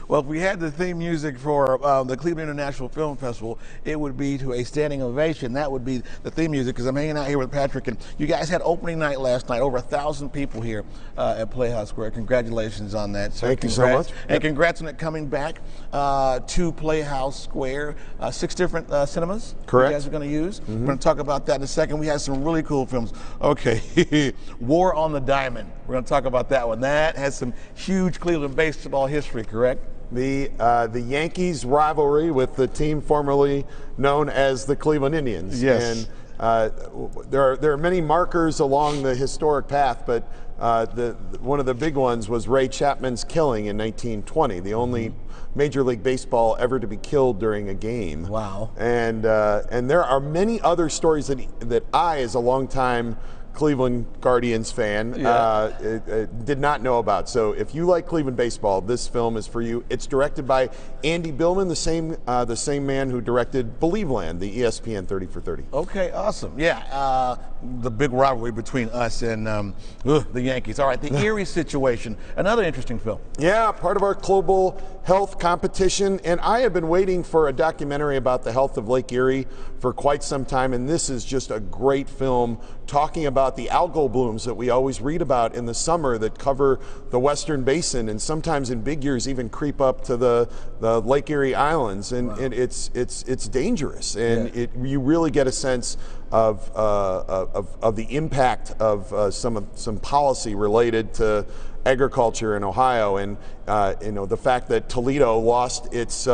Well, if we had the theme music for the Cleveland International Film Festival, it would be to a standing ovation. That would be the theme music, because I'm hanging out here with Patrick, and you guys had opening night last night. Over 1,000 people here at Playhouse Square. Congratulations on that, sir. Thank you so much. And congrats on it coming back to Playhouse Square. 6 different cinemas. Correct. You guys are going to use. We're going to talk about that in a second. We had some really cool films. Okay, War on the Diamond. We're going to talk about that one. That has some huge Cleveland baseball history, correct? The Yankees rivalry with the team formerly known as the Cleveland Indians. Yes. And there are many markers along the historic path, but one of the big ones was Ray Chapman's killing in 1920, the only Major League Baseball ever to be killed during a game. Wow. And there are many other stories that I, as a longtime Cleveland Guardians fan, did not know about. So if you like Cleveland baseball, this film is for you. It's directed by Andy Billman, the same man who directed Believeland, the ESPN 30 for 30. Okay, awesome. Yeah, the big rivalry between us and the Yankees. All right, the Erie situation, another interesting film. Yeah, part of our global health competition, and I have been waiting for a documentary about the health of Lake Erie for quite some time, and this is just a great film talking about the algal blooms that we always read about in the summer that cover the Western Basin, and sometimes in big years even creep up to the Lake Erie Islands, and wow. it's dangerous, and you really get a sense of the impact of some policy related to agriculture in Ohio, and the fact that Toledo lost its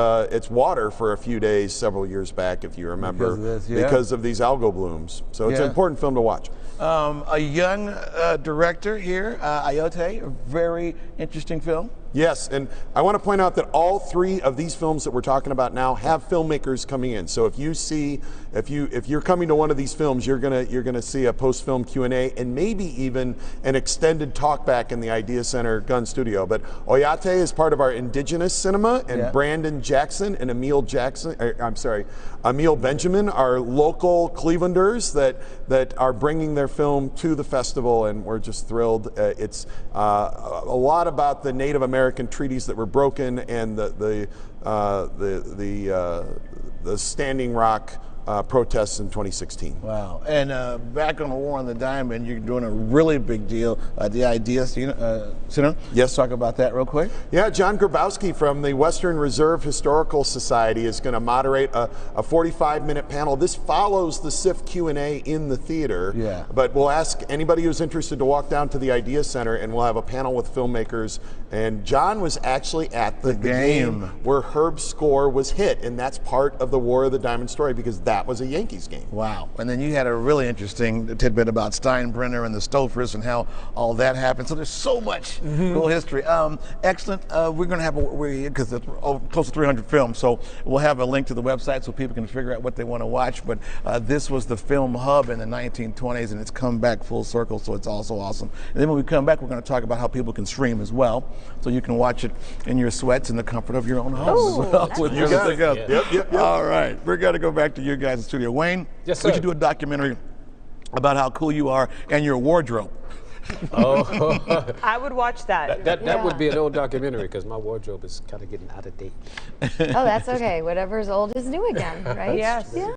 water for a few days several years back, if you remember, because of these algal blooms. So it's an important film to watch. A young director here, Ayotte, a very interesting film. Yes, and I want to point out that all 3 of these films that we're talking about now have filmmakers coming in. So if you're coming to one of these films, you're gonna see a post-film Q&A and maybe even an extended talkback in the Idea Center Gun Studio. But Ayotte is part of our indigenous cinema, and Brandon Jackson and Emil Benjamin are local Clevelanders that are bringing their film to the festival, and we're just thrilled. It's a lot about the Native American treaties that were broken, and the Standing Rock protests in 2016. Wow. And back on the War on the Diamond, you're doing a really big deal at the Idea Center. Yes. Let's talk about that real quick. Yeah, John Grabowski from the Western Reserve Historical Society is going to moderate a 45-minute panel. This follows the SIF Q&A in the theater, but we'll ask anybody who's interested to walk down to the Idea Center, and we'll have a panel with filmmakers. And John was actually at the game where Herb's score was hit, and that's part of the War of the Diamond story, because that was a Yankees game. Wow. And then you had a really interesting tidbit about Steinbrenner and the Stofers and how all that happened. So there's so much cool history. Excellent. We're going to have, because it's close to 300 films, so we'll have a link to the website so people can figure out what they want to watch. But this was the film hub in the 1920s, and it's come back full circle, so it's also awesome. And then when we come back, we're going to talk about how people can stream as well, so you can watch it in your sweats in the comfort of your own home. You got it. Yep. All right, we're going to go back to you guys in the studio. Wayne, yes, sir. We should do a documentary about how cool you are and your wardrobe. Oh, I would watch that. That would be an old documentary, because my wardrobe is kind of getting out of date. Oh, that's okay. Whatever's old is new again, right? Yes. Yeah.